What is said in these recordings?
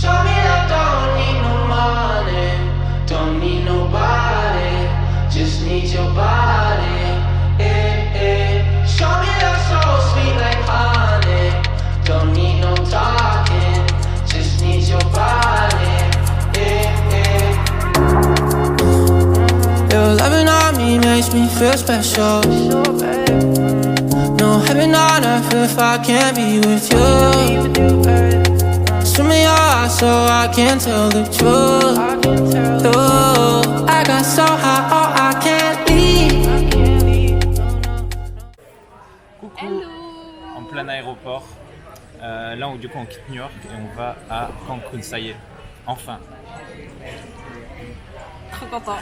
Show me that don't need no money, don't need nobody, just need your body. Show me that soul sweet like honey, don't need no talking, just need your body. Your loving on me makes me feel special. No heaven on earth if I can't be with you. Swim in your eyes so I can tell the truth. Ooh, I got so high, oh I can't leave. Coucou. Hello. En plein aéroport. Là, du coup, on quitte New York et on va à Cancun. Ça y est, enfin. Trop content.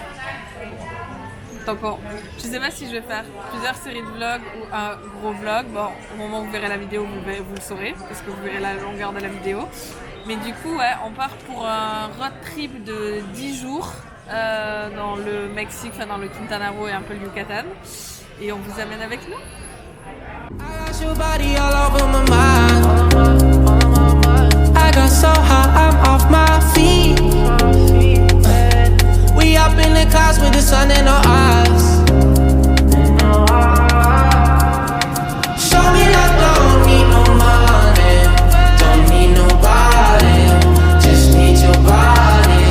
Donc bon, je sais pas si je vais faire plusieurs séries de vlogs ou un gros vlog. Bon, au moment où vous verrez la vidéo, vous le saurez, parce que vous verrez la longueur de la vidéo. Mais du coup, ouais, on part pour un road trip de 10 jours dans le Mexique, enfin dans le Quintana Roo et un peu le Yucatan. Et on vous amène avec nous. I got your body all over my mind. I got so high, I'm off my feet. We up in the clouds with the sun in our eyes. Show me that don't need no money, don't need nobody, just need your body.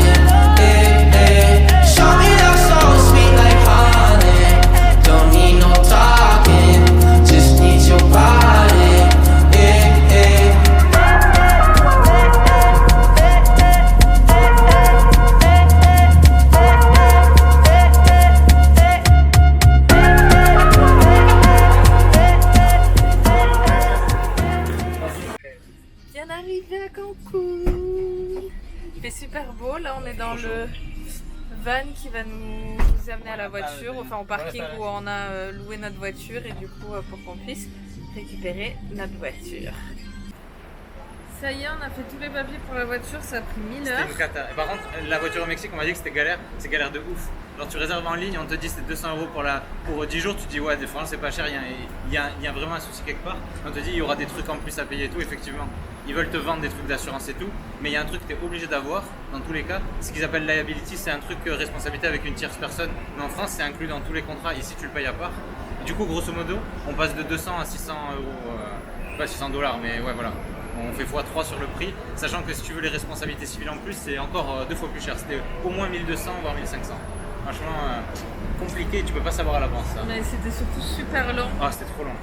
Show me that soul sweet like honey, don't need no talking, just need your body. Bien arrivé à Cancun. Il fait super beau, là on est dans le van qui va nous amener à la voiture, enfin au parking où on a loué notre voiture et du coup pour qu'on puisse récupérer notre voiture. Ça y est, on a fait tous les papiers pour la voiture, ça a pris 1000 heures. C'était une cata. Par contre, la voiture au Mexique, on m'a dit que c'était galère. C'est galère de ouf. Alors tu réserves en ligne, on te dit c'est 200 € pour 10 jours. Tu te dis ouais, des fois c'est pas cher, il y a vraiment un souci quelque part. On te dit il y aura des trucs en plus à payer et tout. Effectivement, ils veulent te vendre des trucs d'assurance et tout. Mais il y a un truc que tu es obligé d'avoir dans tous les cas. Ce qu'ils appellent liability, c'est un truc responsabilité avec une tierce personne. Mais en France, c'est inclus dans tous les contrats. Ici, tu le payes à part. Du coup, grosso modo, on passe de 200 à 600 €. Pas 600 $, mais ouais, voilà. On fait x3 sur le prix, sachant que si tu veux les responsabilités civiles en plus, c'est encore 2 fois plus cher. C'était au moins 1200 voire 1500. Franchement, compliqué, tu peux pas savoir à l'avance. Hein. Mais c'était surtout super long. Ah, c'était trop long.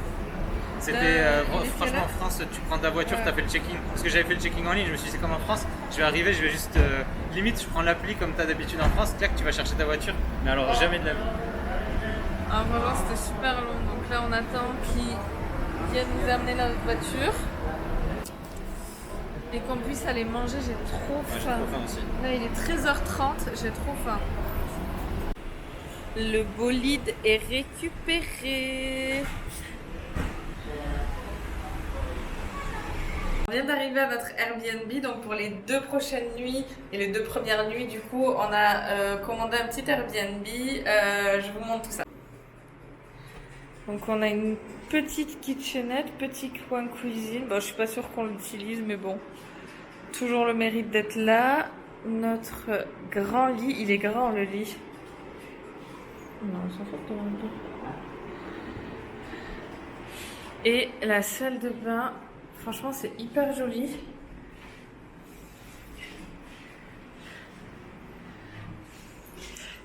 C'était franchement en France, tu prends ta voiture, tu as fait le check-in. Parce que j'avais fait le check-in en ligne, je me suis dit c'est comme en France, je vais arriver, je vais juste limite je prends l'appli comme tu as d'habitude en France, clac, tu vas chercher ta voiture, mais alors jamais de la vie. Ah, vraiment c'était super long, donc là on attend qu'ils viennent nous amener notre voiture. Et qu'on puisse aller manger, j'ai trop faim. J'ai trop faim aussi. Là il est 13h30, j'ai trop faim. Le bolide est récupéré. On vient d'arriver à notre Airbnb, donc pour les 2 prochaines nuits et les 2 premières nuits, du coup, on a commandé un petit Airbnb. Je vous montre tout ça. Donc on a une petite kitchenette, petit coin cuisine. Bon, je suis pas sûre qu'on l'utilise, mais bon. Toujours le mérite d'être là. Notre grand lit, il est grand le lit. Non, on s'en fout de le lit. Et la salle de bain, franchement c'est hyper joli.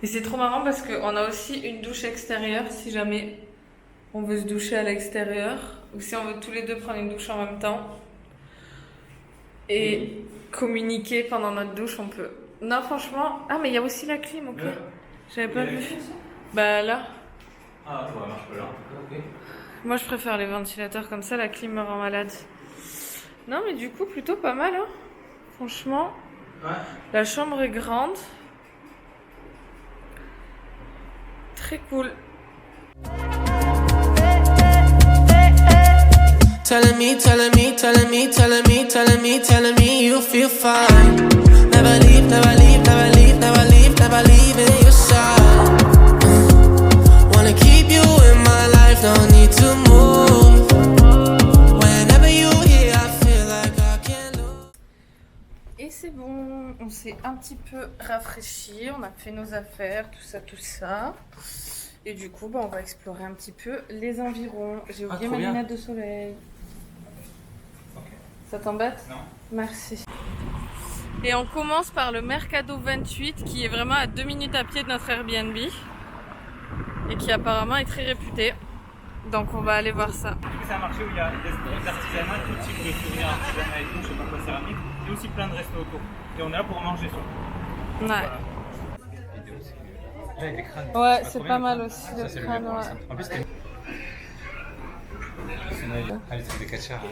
Et c'est trop marrant parce qu'on a aussi une douche extérieure si jamais on veut se doucher à l'extérieur. Ou si on veut tous les deux prendre une douche en même temps. Et communiquer pendant notre douche, on peut. Non, franchement. Ah, mais il y a aussi la clim, ok. J'avais pas vu. Bah là. Ah, ça marche pas là. Ok. Moi, je préfère les ventilateurs comme ça, la clim me rend malade. Non, mais du coup, plutôt pas mal, hein. Franchement. Ouais. La chambre est grande. Très cool. Telling me, telling me, telling me, telling me, telling me, telling me you feel fine. Never leave, never leave, never leave, never leave, never leave in your side. Wanna keep you in my life, don't need to move. Whenever you here, I feel like I can't lose. Et c'est bon, on s'est un petit peu rafraîchi, on a fait nos affaires, tout ça. Et du coup, on va explorer un petit peu les environs. J'ai oublié ma lunette de soleil. Okay. Ça t'embête? Non. Merci. Et on commence par le Mercado 28 qui est vraiment à 2 minutes à pied de notre Airbnb. Et qui apparemment est très réputé. Donc on va aller voir ça. C'est un marché où il y a des artisanats, tout type de souvenirs artisanaux et tout, je sais pas quoi, céramique. Et aussi plein de restos autour. Et on est là pour manger surtout. Ouais. Voilà. Là, il y a des crânes. Ouais, c'est pas mal aussi Ça, le c'est crâne. le Ouais. En plus, c'était. Allez, c'est des cachars.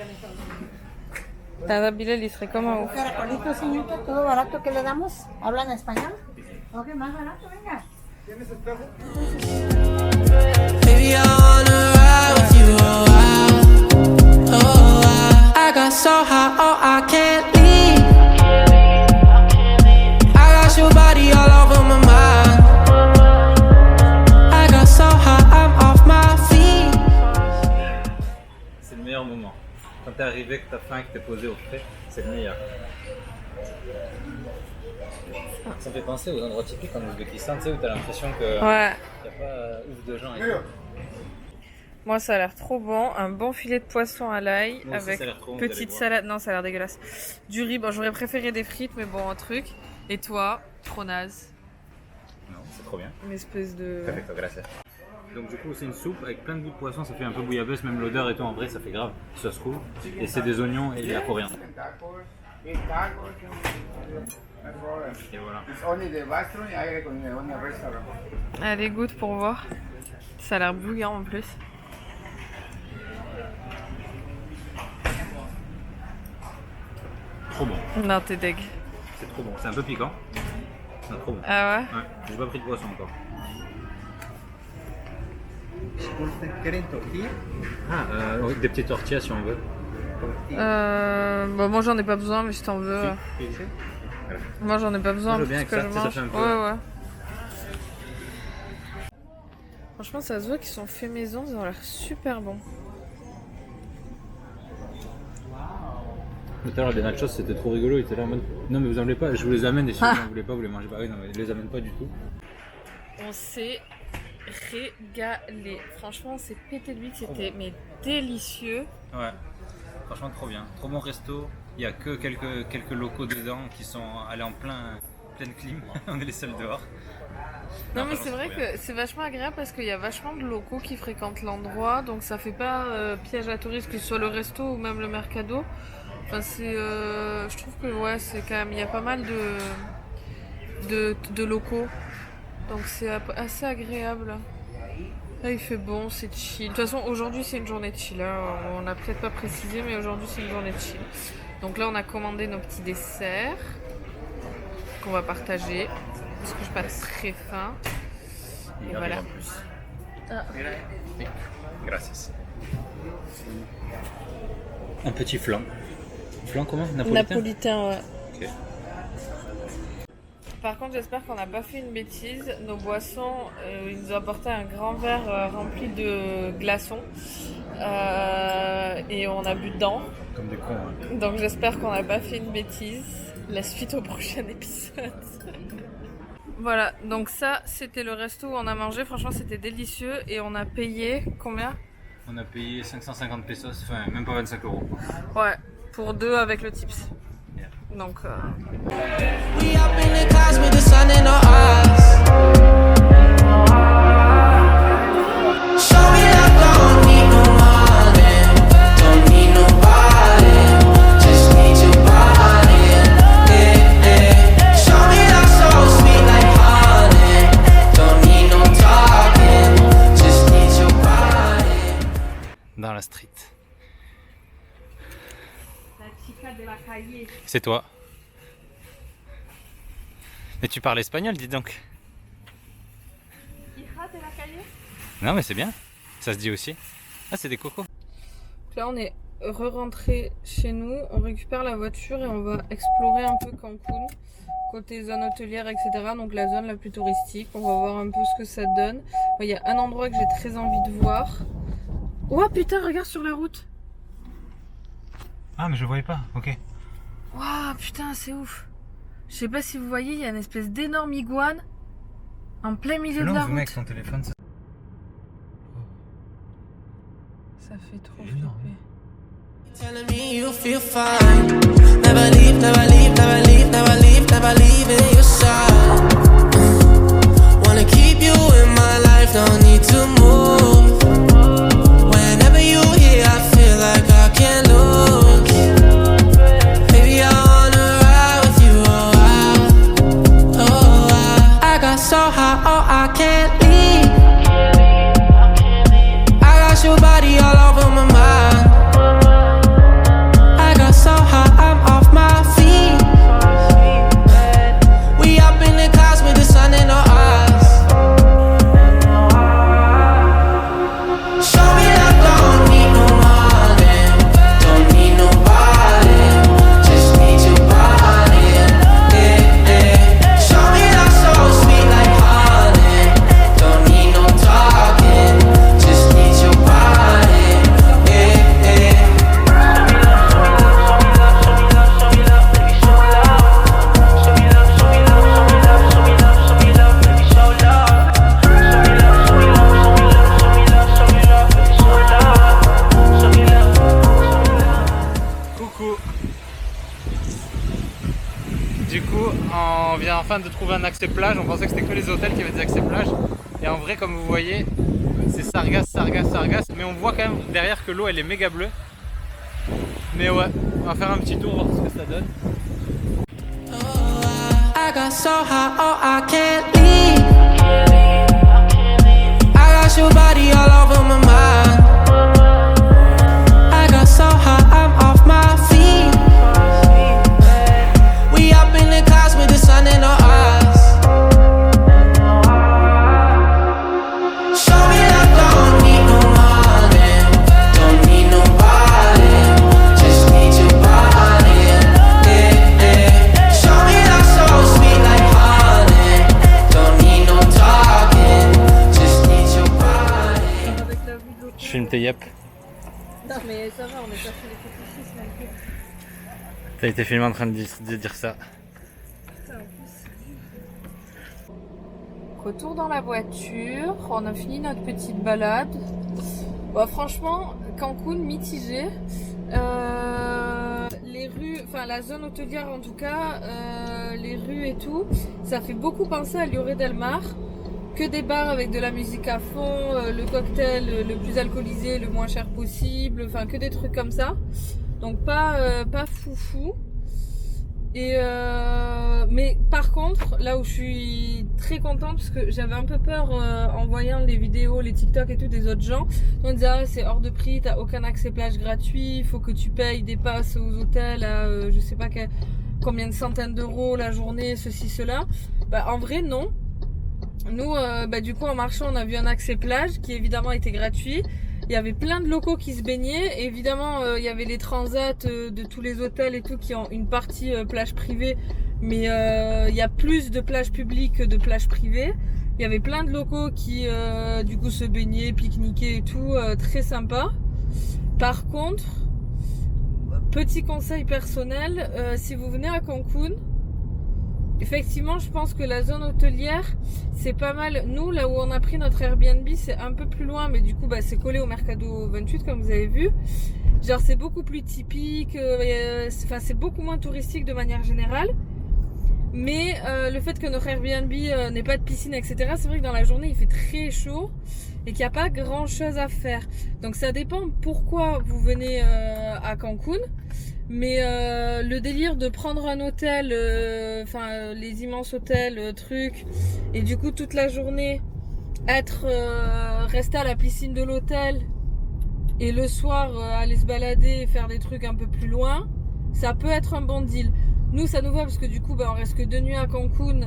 Tada Bilal, il serait comment? Caracolito, señorita, todo barato que le damos. ¿Hablan español? Ok, más barato, venga. Baby, I wanna ride with you, oh, I got so high, oh, I can't leave. I got your body all over my mind. I got so high, I'm off my feet. C'est le meilleur moment. Quand t'es arrivé, que t'as faim, que t'es posé au frais, c'est le meilleur. Ça me fait penser aux endroits typiques en Ouzbékistan, tu sais, où t'as l'impression que Ouais. y a pas ouf de gens. Et tout. Moi, ça a l'air trop bon. Un bon filet de poisson à l'ail Moi aussi, avec ça a l'air trop bon, petite vous allez voir. salade. Non, ça a l'air dégueulasse. Du riz. Bon, j'aurais préféré des frites, mais bon, un truc. Et toi, trop naze. Non, c'est trop bien. Une espèce de. Perfecto, gracias. Donc du coup c'est une soupe avec plein de goût de poisson, ça fait un peu bouillabaisse, même l'odeur et tout, en vrai ça fait grave, ça se trouve. Et c'est des oignons et de la coriandre. Et voilà. Allez, goûte pour voir. Ça a l'air bouillant en plus. Trop bon, Non, t'es deg. c'est trop bon, c'est un peu piquant. C'est trop bon. Ah ouais? Ouais, j'ai pas pris de poisson encore. Ah, oui, des petites tortillas si on veut. Bah, moi j'en ai pas besoin, mais si t'en veux. Moi j'en ai pas besoin Je veux parce bien que avec je ça, ça mange. fait un peu. Ouais. Franchement, ça se voit qu'ils sont faits maison, ils ont l'air super bons. Tout à l'heure, les nachos c'était trop rigolo, ils étaient là en mode non, mais vous en voulez pas, je vous les amène et si vous n'en voulez pas, vous les mangez pas. Oui, non, mais ils les amènent pas du tout. On s'est régalé. Franchement, on s'est pété de lui, c'était mais délicieux. Ouais, franchement trop bien, trop bon resto. Il y a que quelques locaux dedans qui sont allés en pleine clim, on est les seuls dehors. Non, mais franchement, c'est vrai trop bien. que c'est vachement agréable parce qu'il y a vachement de locaux qui fréquentent l'endroit, donc ça fait pas piège à touristes, que ce soit le resto ou même le mercado. Enfin, je trouve que ouais, c'est quand même, il y a pas mal de locaux, donc c'est assez agréable. Là, il fait bon, c'est chill. De toute façon, aujourd'hui c'est une journée de chill. Hein. On n'a peut-être pas précisé, mais aujourd'hui c'est une journée de chill. Donc là, on a commandé nos petits desserts qu'on va partager parce que je suis pas très faim. Et Il voilà. arrive en plus. Ah. Oui, gracias. Un petit flan. Flan comment? Napolitain, ouais. Ok. Par contre, j'espère qu'on n'a pas fait une bêtise. Nos boissons, ils nous ont apporté un grand verre rempli de glaçons et on a bu dedans. Comme des cons. Hein. Donc j'espère qu'on n'a pas fait une bêtise. La suite au prochain épisode. Voilà, donc ça c'était le resto où on a mangé. Franchement, c'était délicieux et on a payé combien? On a payé 550 pesos, enfin même pas 25 €. Ouais, pour deux avec le tips. Yeah. Donc. We up in the clouds with the sun in our eyes. Show me love, don't need no money, don't need nobody, just need your body. Yeah, yeah. Show me love so sweet like honey, don't need no talking, just need your body. Dans la street. C'est toi. Mais tu parles espagnol, dis donc. Non mais c'est bien. Ça se dit aussi. Ah, c'est des cocos. Là, on est re-rentré chez nous, on récupère la voiture et on va explorer un peu Cancun, côté zone hôtelière, etc. Donc la zone la plus touristique, on va voir un peu ce que ça donne. Il y a un endroit que j'ai très envie de voir. Oh putain, regarde sur la route. Ah mais je voyais pas, ok. Waouh, putain, c'est ouf. Je sais pas si vous voyez, il y a une espèce d'énorme iguane en plein milieu de la route. avec son téléphone. Ça fait trop énorme. flipper. Telling me you feel fine. Never leave, never leave, never leave, never leave, never leave in your side. Wanna keep you in my life, don't need to move. Whenever you here, I feel like I can't lose. Baby, I wanna ride with you, I got so high, oh, I can't leave. I got your body all over my mind. So high, I'm off my feet. We up in the clouds with the sun in our eyes. Show me that don't need no money, don't need nobody, just need your body. Yeah, yeah. Show me that so sweet like honey, don't need no talking, just need your body. Yeah, yeah. Coucou. Du coup, on vient enfin de trouver un accès plage. On pensait que c'était que les hôtels qui avaient des accès plage. Et en vrai, comme vous voyez, c'est Sargasse, Sargasse, Sargasse. Mais on voit quand même derrière que l'eau elle est méga bleue. Mais ouais, on va faire un petit tour, voir ce que ça donne. I got so high, oh, I can't leave. I got your body all over my mind. I got so high, I'm off my feet. We up in the clouds with the sun in our eyes. Show me that don't need no money, don't need nobody, just need your body. Yeah, yeah. Show me that so sweet like honey, don't need no talking, just need your body. Avec la vue de l'eau. Je filme tes yep. Non, mais ça va, on est pas chez les fétichistes non plus. T'as été filmé en train de dire ça. Putain, en plus. Retour dans la voiture, on a fini notre petite balade. Bon, franchement, Cancun mitigé. Les rues, enfin la zone hôtelière en tout cas, les rues et tout, ça fait beaucoup penser à Lloret del Mar. Que des bars avec de la musique à fond, le cocktail le plus alcoolisé, le moins cher possible, enfin que des trucs comme ça. Donc pas foufou. Et mais par contre, là où je suis très contente, parce que j'avais un peu peur en voyant les vidéos, les TikTok et tout des autres gens, on disait ah, c'est hors de prix, t'as aucun accès plage gratuit, il faut que tu payes des passes aux hôtels à je sais pas combien de centaines d'euros la journée, ceci, cela. Bah en vrai non. Nous, du coup, en marchant, on a vu un accès plage qui évidemment était gratuit. Il y avait plein de locaux qui se baignaient. Et évidemment, il y avait les transats de tous les hôtels et tout qui ont une partie plage privée. Mais il y a plus de plages publiques que de plages privées. Il y avait plein de locaux qui, du coup, se baignaient, pique-niquaient et tout. Très sympa. Par contre, petit conseil personnel, si vous venez à Cancun, effectivement, je pense que la zone hôtelière, c'est pas mal. Nous, là où on a pris notre Airbnb, c'est un peu plus loin, mais du coup, c'est collé au Mercado 28, comme vous avez vu. Genre, c'est beaucoup plus typique, c'est beaucoup moins touristique de manière générale. Mais le fait que notre Airbnb n'ait pas de piscine, etc., c'est vrai que dans la journée, il fait très chaud et qu'il n'y a pas grand-chose à faire. Donc, ça dépend pourquoi vous venez à Cancun. Mais le délire de prendre un hôtel, les immenses hôtels, trucs, et du coup toute la journée rester à la piscine de l'hôtel et le soir aller se balader et faire des trucs un peu plus loin, ça peut être un bon deal. Nous ça nous va parce que du coup on reste que 2 nuits à Cancun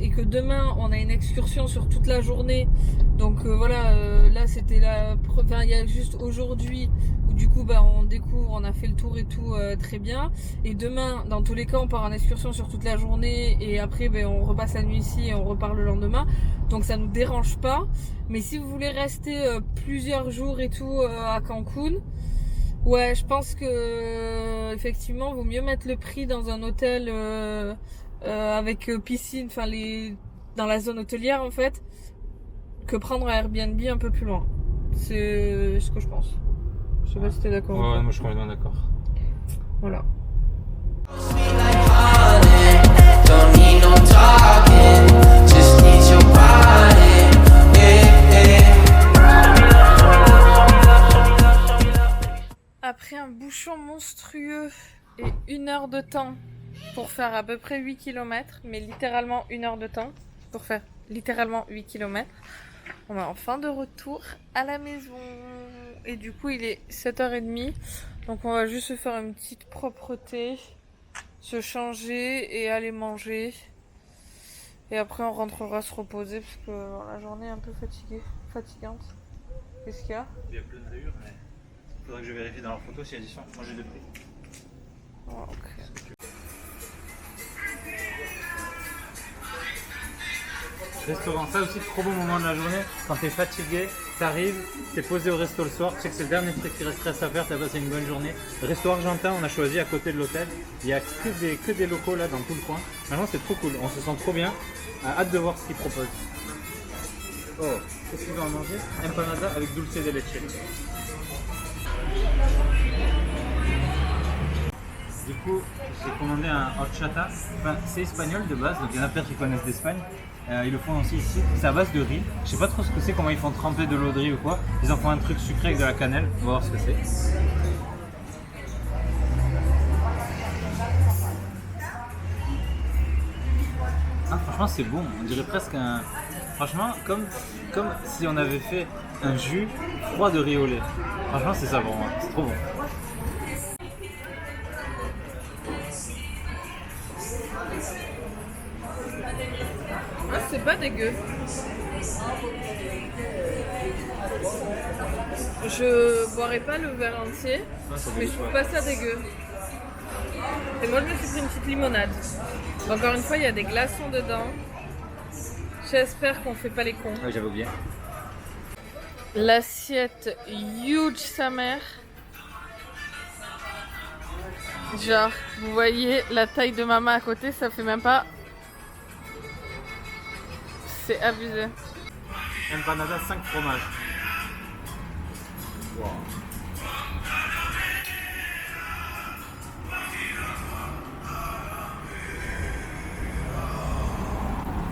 et que demain on a une excursion sur toute la journée. Donc là c'était il y a juste aujourd'hui où du coup on découvre, on a fait le tour et tout très bien. Et demain dans tous les cas on part en excursion sur toute la journée et après on repasse la nuit ici et on repart le lendemain. Donc ça nous dérange pas. Mais si vous voulez rester plusieurs jours et tout à Cancun, Ouais, je pense que effectivement, vaut mieux mettre le prix dans un hôtel avec piscine, enfin dans la zone hôtelière en fait, que prendre un Airbnb un peu plus loin. C'est ce que je pense. Je sais pas si t'es d'accord. ou Ouais, pas. moi je suis complètement d'accord. Voilà. Sweet like honey. Don't need no talking. Just need your body. Après un bouchon monstrueux et 1 heure de temps pour faire à peu près 8 km, mais littéralement 1 heure de temps pour faire littéralement 8 km, on est enfin de retour à la maison. Et du coup, il est 7h30, donc on va juste se faire une petite propreté, se changer et aller manger. Et après, on rentrera se reposer parce que la journée est un peu fatigante. Qu'est-ce qu'il y a? Il y a plein de rayures, mais il faudrait que je vérifie dans leur photo s'il y a du sang. Moi j'ai deux prix. Oh, ok. Restaurant, ça aussi trop bon moment de la journée. Quand t'es fatigué, t'arrives, t'es posé au resto le soir, tu sais que c'est le dernier truc qui resterait à faire, t'as passé une bonne journée. Resto argentin, on a choisi à côté de l'hôtel. Il y a que des locaux là dans tout le coin. Maintenant c'est trop cool, on se sent trop bien. Hâte de voir ce qu'ils proposent. Oh, qu'est-ce qu'ils vont manger? Empanada avec dulce de leche. Du coup, j'ai commandé un horchata. Enfin, c'est espagnol de base, donc il y en a peut-être qui connaissent l'Espagne. Ils le font aussi ici. C'est à base de riz. Je sais pas trop ce que c'est, comment ils font tremper de l'eau de riz ou quoi. Ils en font un truc sucré avec de la cannelle. On va voir ce que c'est. Ah, franchement, c'est bon. On dirait presque un. Franchement, comme si on avait fait un jus froid de riz au lait. Franchement, c'est ça pour moi. C'est trop bon. Ah, c'est pas dégueu. Je boirais pas le verre entier, mais je trouve pas ça dégueu. Et moi, je me suis pris une petite limonade. Encore une fois, il y a des glaçons dedans. J'espère qu'on fait pas les cons. Ouais, j'avais oublié. L'assiette huge sa mère. Genre, vous voyez la taille de maman à côté, ça fait même pas. C'est abusé. Empanada 5 fromages. Wow.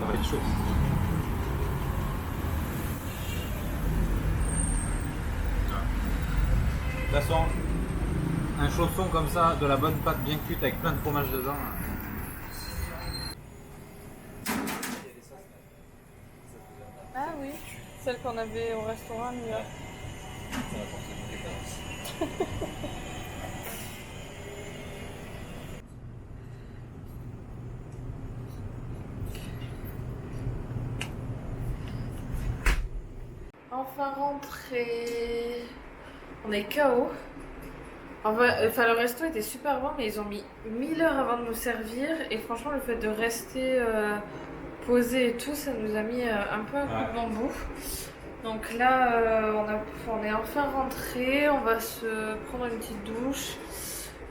Ça va être chaud. De toute façon, un chausson comme ça, de la bonne pâte bien cuite avec plein de fromage dedans. Ah oui, celle qu'on avait au restaurant à New York. Enfin rentré. On est KO. Enfin, le resto était super bon, mais ils ont mis 1000 heures avant de nous servir. Et franchement, le fait de rester posé et tout, ça nous a mis un peu un coup de bambou. Donc là, on est enfin rentré. On va se prendre une petite douche,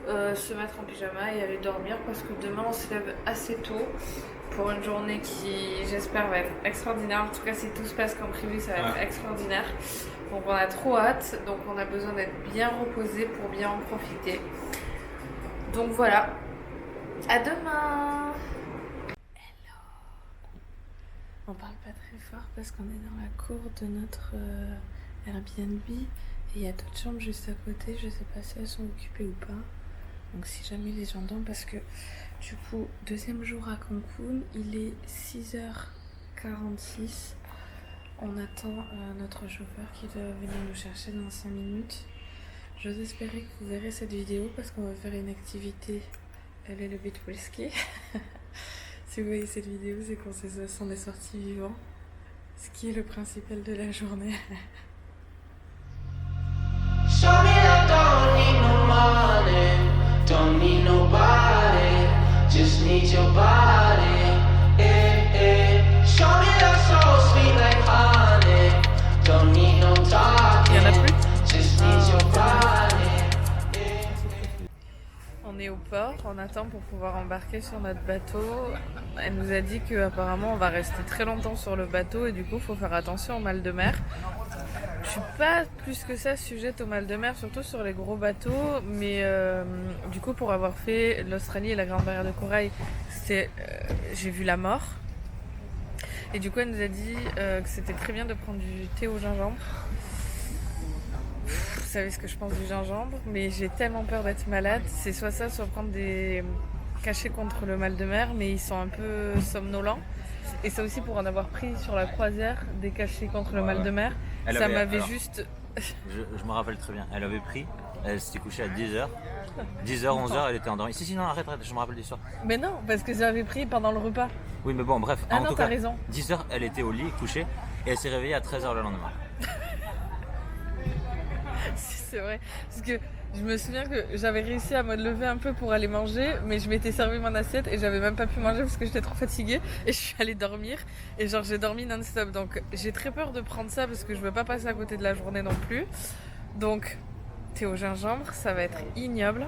se mettre en pyjama et aller dormir parce que demain, on se lève assez tôt pour une journée qui, j'espère, va être extraordinaire. En tout cas, si tout se passe comme prévu, ça va être extraordinaire. Donc on a trop hâte, donc on a besoin d'être bien reposé pour bien en profiter. Donc voilà, à demain. Hello. On parle pas très fort parce qu'on est dans la cour de notre Airbnb et il y a d'autres chambres juste à côté, je sais pas si elles sont occupées ou pas. Donc si jamais les gens dorment, parce que du coup, deuxième jour à Cancun, il est 6h46. On attend notre chauffeur qui doit venir nous chercher dans 5 minutes. J'ose espérer que vous verrez cette vidéo parce qu'on va faire une activité. Elle est le beach ski. Si vous voyez cette vidéo, c'est qu'on s'en est sortis vivants. Ce qui est le principal de la journée. Show me I don't need no money, don't need nobody, just need your body. Show me that so sweet like honey, don't need no talking, Il y en a plus? just need your body. au port, on attend pour pouvoir embarquer sur notre bateau. Elle nous a dit qu'apparemment on va rester très longtemps sur le bateau et du coup il faut faire attention au mal de mer. Je suis pas plus que ça sujette au mal de mer, surtout sur les gros bateaux, mais du coup pour avoir fait l'Australie et la Grande Barrière de Corail, j'ai vu la mort. Et du coup elle nous a dit que c'était très bien de prendre du thé au gingembre. Vous savez ce que je pense du gingembre, mais j'ai tellement peur d'être malade. C'est soit ça, soit prendre des cachets contre le mal de mer, mais ils sont un peu somnolents. Et c'est aussi pour en avoir pris sur la croisière des cachets contre le mal de mer. Ça m'avait juste... Je me rappelle très bien, elle avait pris, elle s'était couchée à 10h. 10h, 11h, elle était endormie. Si, non, arrête, je me rappelle l'histoire. Mais non, parce que j'avais pris pendant le repas. Oui, mais bon, bref. Ah en non, tout t'as cas, raison. 10h, elle était au lit, couchée, et elle s'est réveillée à 13h le lendemain. C'est vrai, parce que je me souviens que j'avais réussi à me lever un peu pour aller manger, mais je m'étais servi mon assiette et j'avais même pas pu manger parce que j'étais trop fatiguée et je suis allée dormir et genre j'ai dormi non-stop. Donc j'ai très peur de prendre ça parce que je veux pas passer à côté de la journée non plus. Donc thé au gingembre, ça va être ignoble.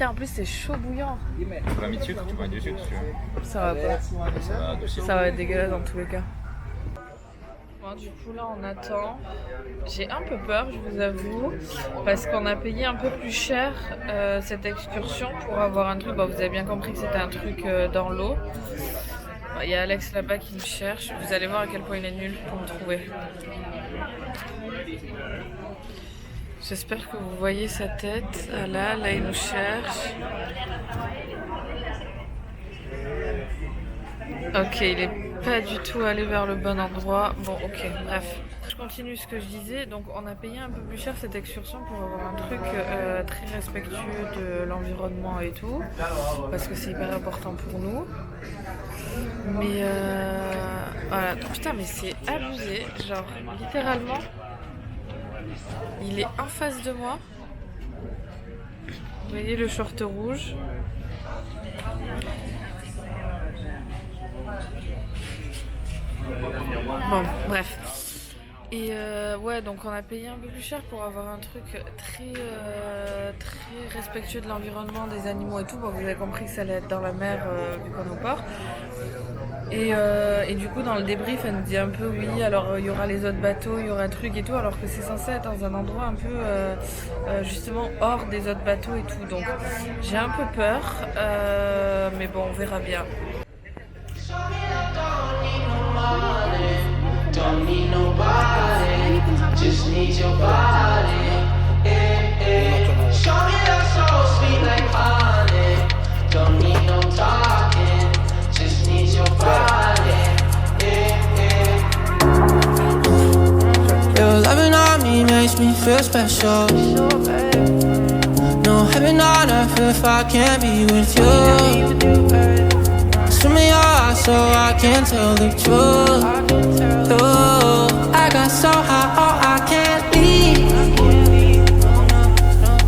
En plus c'est chaud bouillant. Tu vas mettre du sucre, tu vas mettre du sucre si tu veux. Ça va pas. Ça va être dégueulasse dans tous les cas. Bon, du coup là on attend. J'ai un peu peur, je vous avoue, parce qu'on a payé un peu plus cher cette excursion pour avoir un truc. Bon, vous avez bien compris que c'était un truc dans l'eau. Il y a Alex là-bas qui me cherche. Vous allez voir à quel point il est nul pour me trouver. J'espère que vous voyez sa tête. Ah là il nous cherche. Ok, il est pas du tout allé vers le bon endroit. Bon, ok, bref. Je continue ce que je disais. Donc, on a payé un peu plus cher cette excursion pour avoir un truc très respectueux de l'environnement et tout. Parce que c'est hyper important pour nous. Mais voilà. Putain, mais c'est abusé. Genre, littéralement... Il est en face de moi. Vous voyez le short rouge. Bon, bref. Et ouais, donc on a payé un peu plus cher pour avoir un truc très respectueux de l'environnement, des animaux et tout. Bon, vous avez compris que ça allait être dans la mer vu qu'on est au port. Et du coup dans le débrief elle nous dit un peu oui alors il y aura les autres bateaux, il y aura un truc et tout, alors que c'est censé être dans un endroit un peu justement hors des autres bateaux et tout, donc j'ai un peu peur mais bon on verra bien. Don't need nobody, just need your body. Show me that soul sweet like honey. Don't need no talking, just need your body. Your loving on me makes me feel special. No heaven on earth if I can't be with you. Swim in your eyes so I can tell the truth. I got so high, oh I can't leave.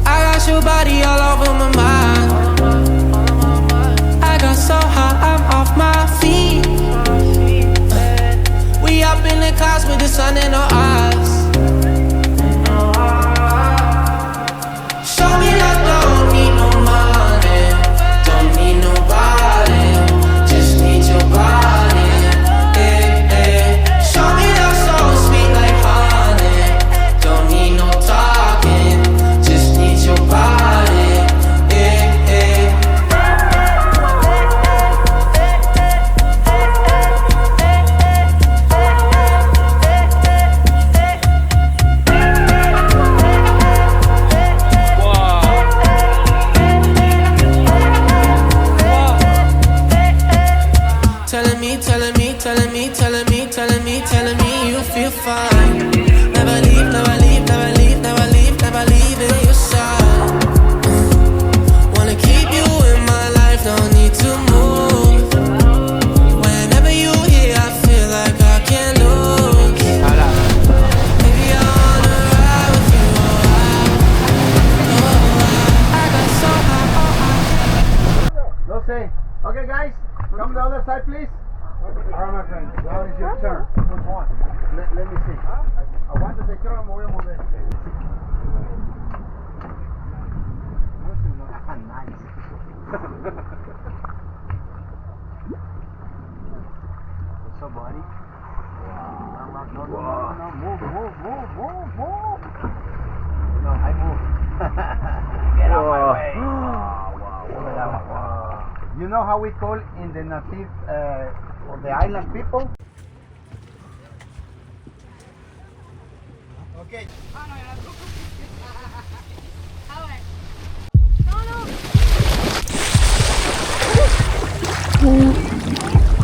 I got your body all over my mind. I got so high, I'm off my feet. We up in the clouds with the sun in our eyes. Show me that don't need no money, don't need nobody, just need your body. Telling me you feel fine. Never leave, never leave, never leave, never leave, never leave in your side. Wanna keep you in my life, don't need to move. Whenever you here, I feel like I can't lose. Baby, I wanna ride with you, I got so high, No say. Okay guys, come the other side please. Alright, my friend. Now is your turn. Which one? Let me see. Aguántate, creo que me voy a mover. Nice. What's up, buddy? No, move. No, I move. Get out my way. Wow. You know how we call in the native of the island people? Okay.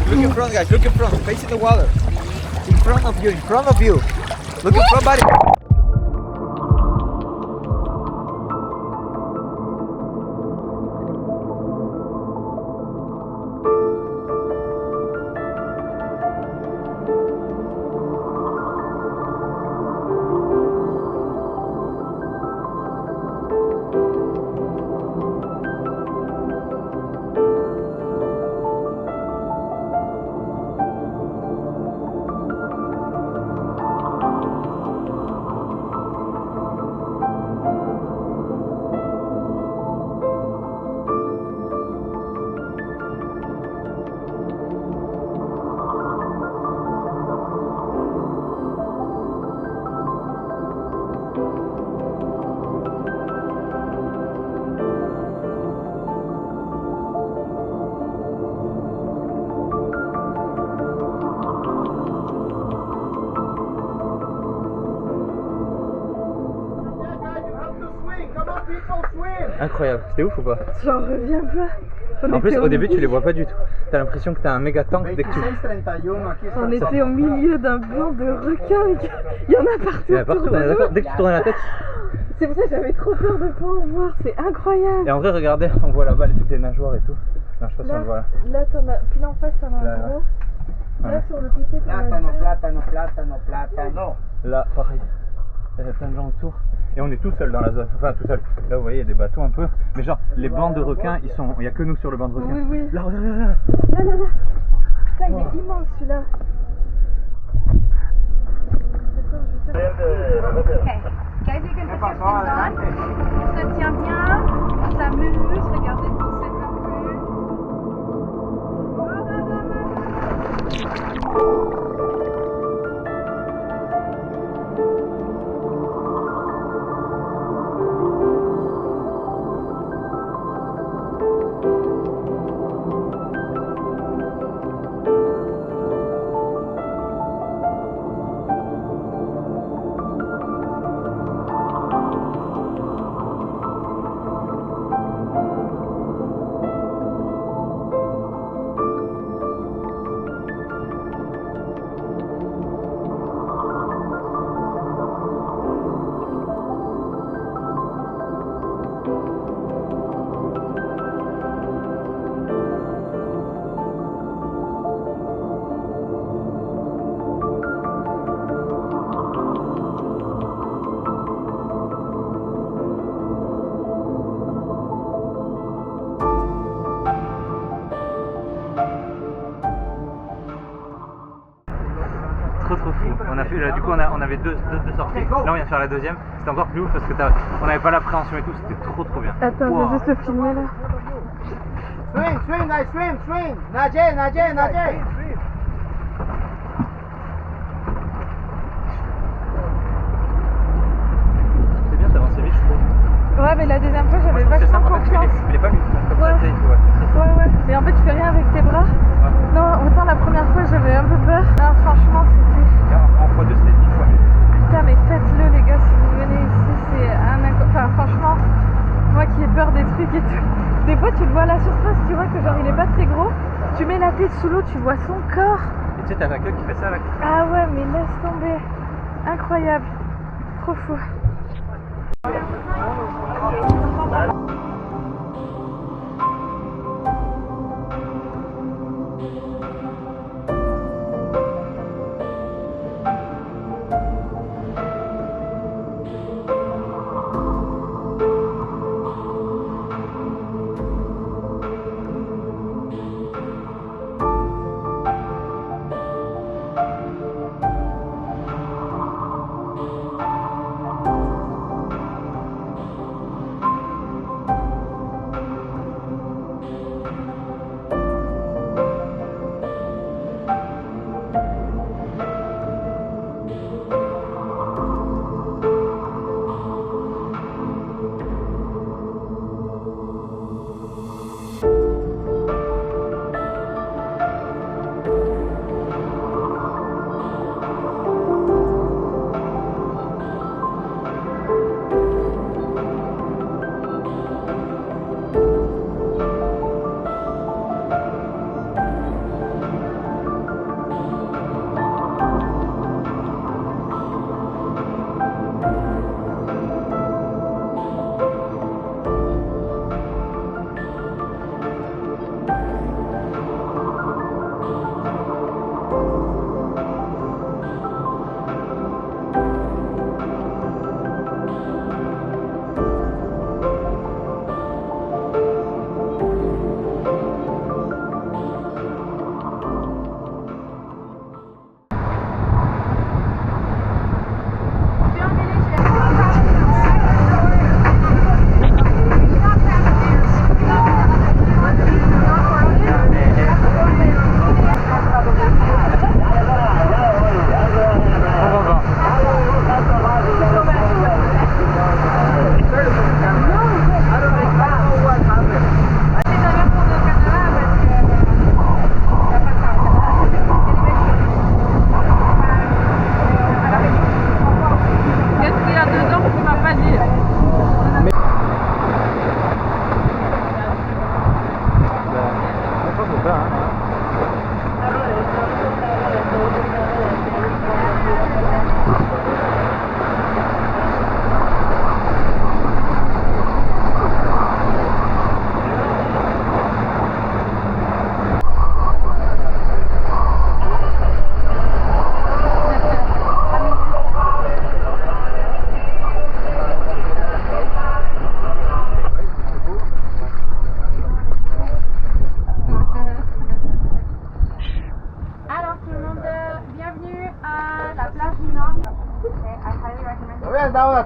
Look in front, guys. Look in front. Facing the water. In front of you. In front of you. Look in front, buddy. Incroyable, c'était ouf ou pas? J'en reviens pas. En plus, au début, tu les vois pas du tout. T'as l'impression que t'as un méga tank dès que tu. On était au milieu d'un banc de requins, les gars. Il y en a partout. Il y en a partout, on est d'accord. Dès que tu tournes la tête. C'est pour ça que j'avais trop peur de pas en voir. C'est incroyable. Et en vrai, regardez, on voit là-bas toutes les nageoires et tout. Non, je sais pas si on le voit là. Là, t'en as. Puis là en face, t'en as Là, un gros. Ouais. Là, sur le côté, t'en as. Plátano. Là, pareil. Il y a plein de gens autour. Et on est tout seul dans la zone. Enfin, tout seul. Là, vous voyez, il y a des bateaux un peu. Mais genre, les bancs de requins, il n'y a que nous sur le banc de requins. Oui, oui. Là, regarde, là. Là. Putain, il est immense celui-là. Okay. Guys, you can put your fins on. On se tient bien, on s'amuse, regardez tout cet peu. Trop fou. On a fait, là, du coup, on avait deux sorties. Là, on vient de faire la deuxième. C'était encore plus ouf parce que on n'avait pas l'appréhension et tout. C'était trop bien. Attends, Wow. je vais juste le filmer là. Swing, guys, swing. Nager. C'est bien, t'avances vite, je trouve. Ouais, mais la deuxième fois, Moi, j'avais je trouve que c'est vachement sympa parce qu'il confiance. est pas mis comme ça, Ouais. tu sais, il faut. Ouais. Mais en fait, tu fais rien avec tes bras. Ouais. Non, autant la première fois, j'avais un peu peur. Non, franchement, c'était. Et en x2, c'était 10 fois mieux. Putain, mais faites-le, les gars, si vous venez ici, c'est Enfin, franchement, moi qui ai peur des trucs et tout. Des fois, tu le vois à la surface, tu vois que genre il est pas très gros. Tu mets la tête sous l'eau, tu vois son corps. Et tu sais, t'as la queue qui fait ça là. Ah ouais, mais laisse tomber. Incroyable. Trop fou.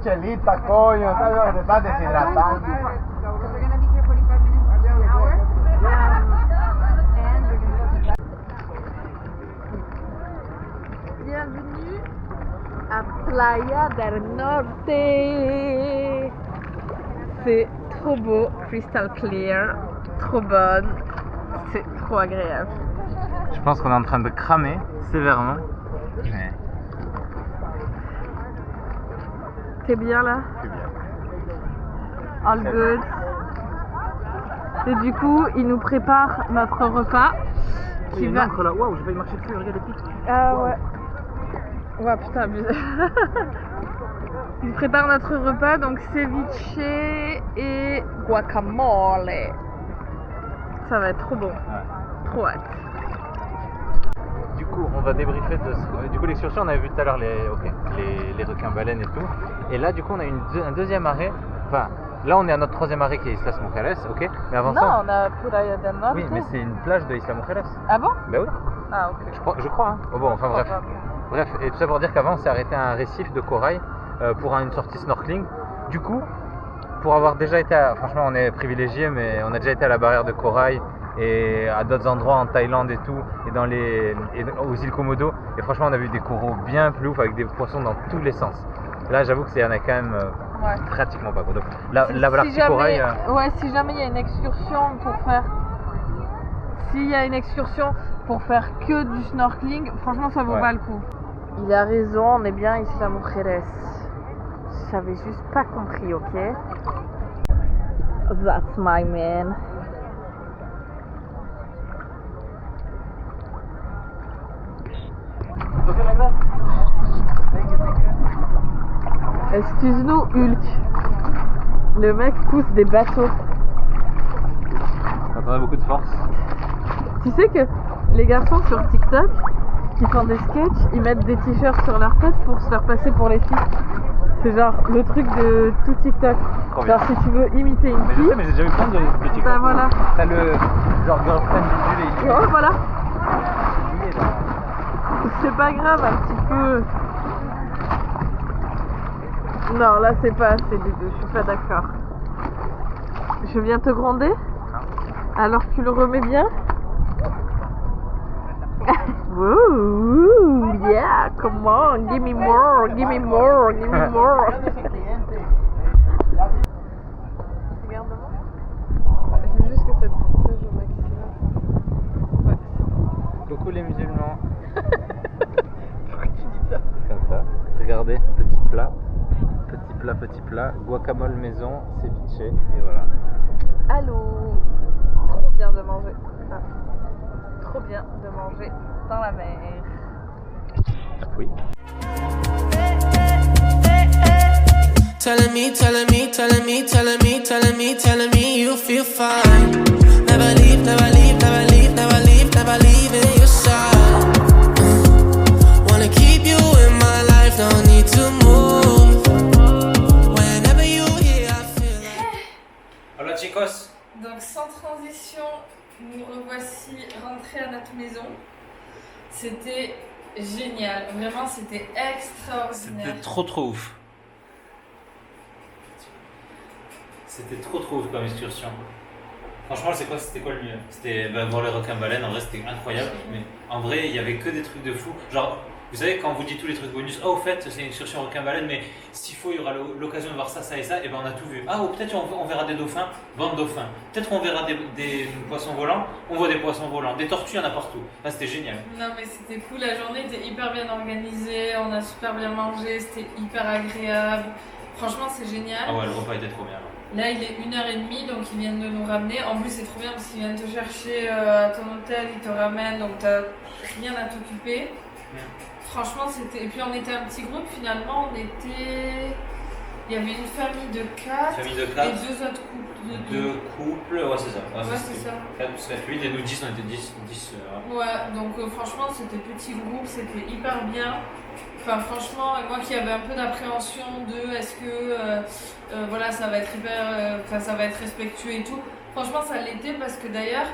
chelita, coño, ¿sabes? Te estás deshidratando. Because we're gonna be here 45 minutes to an hour. And we're gonna Bienvenue à Playa del Norte. C'est trop beau, crystal clear, trop bonne, c'est trop agréable. Je pense qu'on est en train de cramer sévèrement. Mais T'es bien là? c'est bien. All good. Et du coup, il nous prépare notre repas. Il y a une encre là, waouh, j'ai failli marcher dessus, regarde les pics. Ah ouais. Ouais, putain, abusé. Il prépare notre repas, donc ceviche et guacamole. Ça va être trop bon. Ouais. Trop hâte. Du coup, on va débriefer de du coup l'excursion. On avait vu tout à l'heure les requins-baleines et tout. Et là, du coup, on a un deuxième arrêt. Enfin, là, on est à notre troisième arrêt qui est Islas Mujeres, ok. Mais avant Non, ça, on a Playa del Norte. oui, mais c'est une plage de Islas Mujeres. Ah bon? Ben oui, Ah ok. je crois. Hein. Oh, bon, enfin bref. Bref, et tout ça pour dire qu'avant, on s'est arrêté à un récif de corail pour une sortie snorkeling. Du coup, pour avoir déjà été, franchement, on est privilégié, mais on a déjà été à la barrière de corail et à d'autres endroits en Thaïlande et tout, et aux îles Komodo. Et franchement, on a vu des coraux bien plus ouf avec des poissons dans tous les sens. Là, j'avoue que y en a quand même Ouais. pratiquement pas. Quoi. Donc, la Si partie jamais- corail. Ouais, si jamais il y a une excursion pour faire. S'il y a une excursion pour faire que du snorkeling, franchement, ça vaut Ouais. pas le coup. Il a raison, on est bien Islas Mujeres. J'avais juste pas compris, ok? That's my man. Excuse-nous, Hulk. Le mec pousse des bateaux. Quand on a beaucoup de force. Tu sais que les garçons sur TikTok qui font des sketchs, ils mettent des t-shirts sur leur tête pour se faire passer pour les filles. C'est genre le truc de tout TikTok. Trop bien. Genre si tu veux imiter une Mais je fille, sais, mais j'ai déjà vu plein de TikTok. bah voilà. T'as le genre girlfriend bidule et Oh voilà. il est là. C'est pas grave un petit peu. Non là c'est pas assez les deux, je suis pas d'accord. Je viens te gronder? Alors tu le remets bien? Woo, yeah, come on, give me more, give me more, give me more. Regarde devant. Je veux juste que ça te protège au maximum. Ouais. Coucou les musulmans. Pourquoi tu dis ça? Comme ça. Regardez, petit plat, guacamole maison, ceviche, et voilà. Allô. Trop bien de manger. Ah. Trop bien de manger dans la mer. Oui. Telling me you feel fine. Never leave in your side. Wanna keep you in my life, no need to move. Whenever you here, I feel like. Hola chicos. Donc sans transition, nous revoici rentrés à notre maison. C'était génial, vraiment c'était extraordinaire. C'était trop ouf. C'était trop ouf comme excursion. Franchement, c'était quoi le mieux? C'était voir les requins-baleines, en vrai c'était incroyable. Mais en vrai, il y avait que des trucs de fou. Genre, vous savez, quand on vous dit tous les trucs bonus, oh, au fait, c'est une excursion requin-baleine, mais s'il faut, il y aura l'occasion de voir ça, ça et ça, et ben on a tout vu. Ah, ou peut-être on verra des dauphins, bande dauphins. Peut-être on verra des poissons volants, on voit des poissons volants. Des tortues, il y en a partout. Là, c'était génial. Non mais c'était cool, la journée était hyper bien organisée, on a super bien mangé, c'était hyper agréable. Franchement c'est génial. Ah ouais, le repas était trop bien. Là il est 1h30 donc ils viennent de nous ramener. En plus c'est trop bien parce qu'ils viennent te chercher à ton hôtel, ils te ramènent donc t'as rien à t'occuper. Franchement c'était... Et puis on était un petit groupe finalement, on était... Il y avait une famille de 4 Famille de et 4, 2 autres couples de 2. 2 couples, ouais c'est ça. Ouais, c'est ça. 4, 7, 8 et nous 10, on était 10. Ouais, donc franchement c'était petit groupe, c'était hyper bien. Enfin franchement, moi qui avais un peu d'appréhension de est-ce que voilà ça va être hyper, ça va être respectueux et tout. Franchement ça l'était parce que d'ailleurs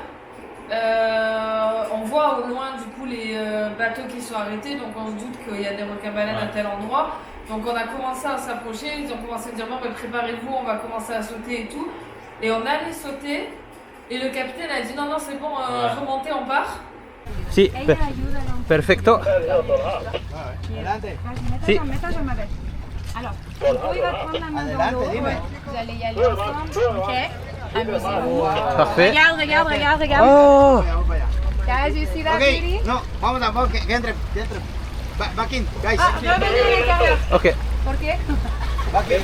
on voit au loin du coup les bateaux qui sont arrêtés, donc on se doute qu'il y a des requins-baleines à tel endroit. Donc on a commencé à s'approcher, ils ont commencé à dire bon ben préparez-vous, on va commencer à sauter et tout. Et on allait sauter et le capitaine a dit non non c'est bon, remontez, on part. Si, perfecto. Si. Alors, vous, il va prendre la main dans l'eau. Vous allez y aller ensemble. Ok. Amusez-vous. Parfait. Regarde. Oh! Guys, you see that Okay, lady? no, vamos, que entre. Back in, guys. Ah, revenez à l'intérieur. Ok. Pourquoi? Back in.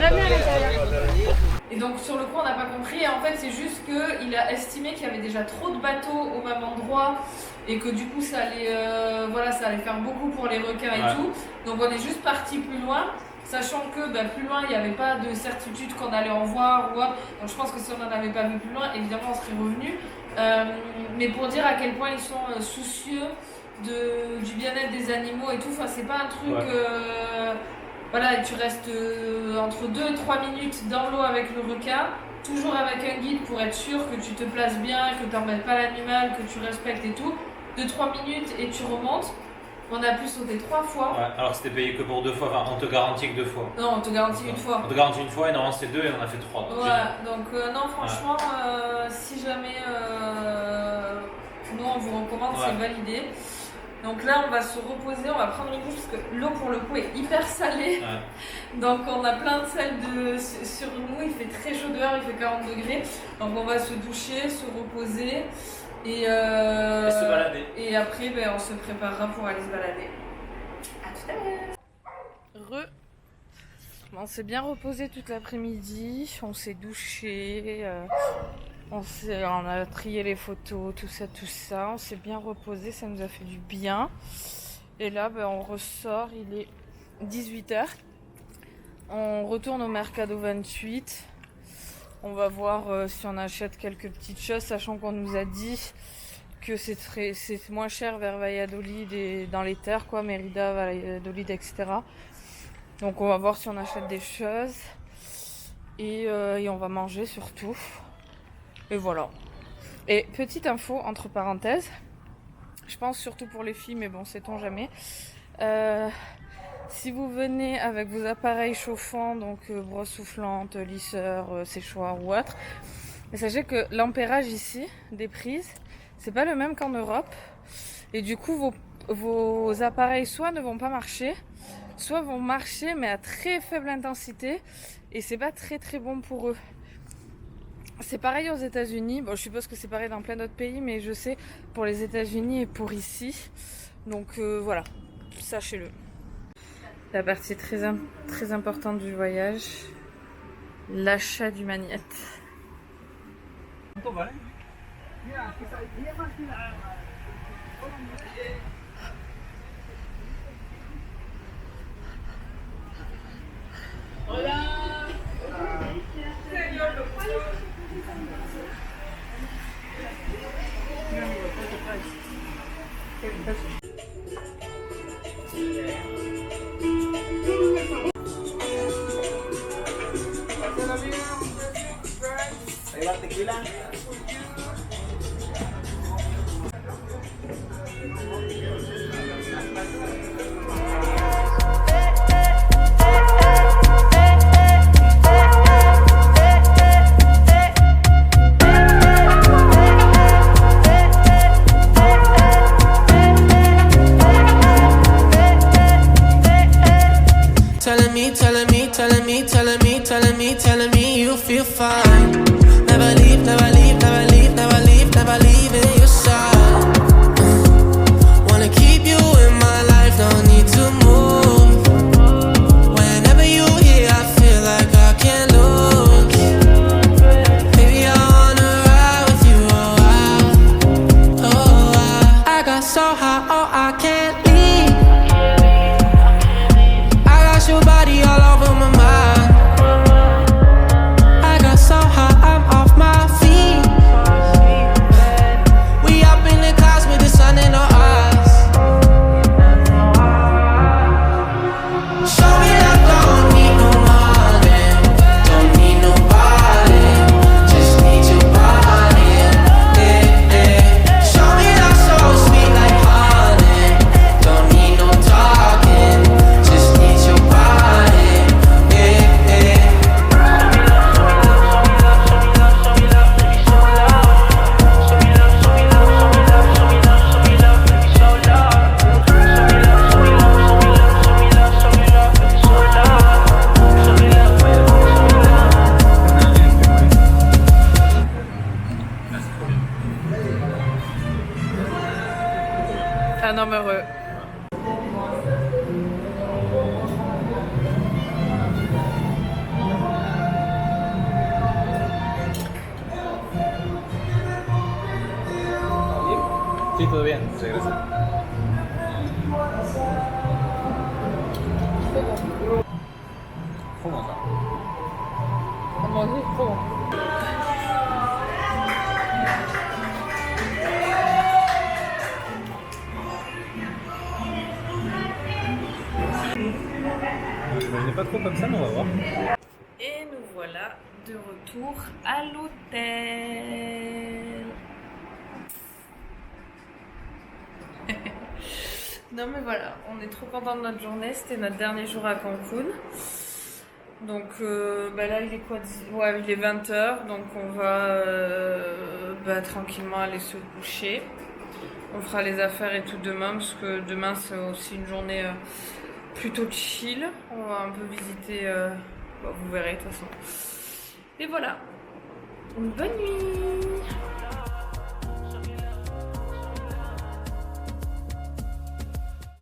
Revenez à l'intérieur. Et donc sur le coup on n'a pas compris et en fait c'est juste qu'il a estimé qu'il y avait déjà trop de bateaux au même endroit et que du coup ça allait, ça allait faire beaucoup pour les requins et tout. Donc on est juste parti plus loin, sachant que plus loin il n'y avait pas de certitude qu'on allait en voir ou autre. Donc je pense que si on n'en avait pas vu plus loin, évidemment on serait revenu. Mais pour dire à quel point ils sont soucieux du bien-être des animaux et tout, enfin c'est pas un truc... Voilà, tu restes entre 2 et 3 minutes dans l'eau avec le requin, toujours avec un guide pour être sûr que tu te places bien, que tu n'embêtes pas l'animal, que tu respectes et tout. 2-3 minutes et tu remontes. On a pu sauter 3 fois. Ouais, alors c'était payé que pour 2 fois, enfin on te garantit que 2 fois. Non, on te garantit une fois. On te garantit une fois et normalement c'est 2 et on a fait 3. Ouais, donc non, franchement, si jamais nous on vous recommande, c'est validé. Donc là, on va se reposer, on va prendre une douche parce que l'eau pour le coup est hyper salée. Donc on a plein de sel sur nous, il fait très chaud dehors, il fait 40 degrés. Donc on va se doucher, se reposer et se balader. Et après, on se préparera pour aller se balader. À tout à l'heure. On s'est bien reposé toute l'après-midi, on s'est douché. On a trié les photos, tout ça, on s'est bien reposé, ça nous a fait du bien. Et là, on ressort, il est 18h. On retourne au Mercado 28. On va voir si on achète quelques petites choses, sachant qu'on nous a dit que c'est moins cher vers Valladolid et dans les terres, quoi, Mérida, Valladolid, etc. Donc on va voir si on achète des choses. Et on va manger surtout. Et voilà. Et petite info entre parenthèses, je pense surtout pour les filles, mais bon, sait-on jamais. Si vous venez avec vos appareils chauffants, donc brosse soufflante, lisseur, séchoir ou autre, sachez que l'ampérage ici des prises, c'est pas le même qu'en Europe. Et du coup, vos appareils soit ne vont pas marcher, soit vont marcher mais à très faible intensité. Et c'est pas très très bon pour eux. C'est pareil aux États-Unis. Bon, je suppose que c'est pareil dans plein d'autres pays, mais je sais pour les États-Unis et pour ici. Donc voilà, sachez-le. La partie très importante du voyage, l'achat du magnète. Telling me you feel fine. Never leave un homme heureux. Sí, todo bien, muchas gracias. Trop bon ça. Moi aussi, trop bon. Je n'ai pas trop comme ça, mais on va voir. Et nous voilà de retour à l'hôtel. Non mais voilà, on est trop contents de notre journée, c'était notre dernier jour à Cancun. Donc là il est quoi? Ouais, il est 20h, donc on va tranquillement aller se coucher. On fera les affaires et tout demain, parce que demain c'est aussi une journée plutôt chill. On va un peu visiter, vous verrez de toute façon. Et voilà, une bonne nuit.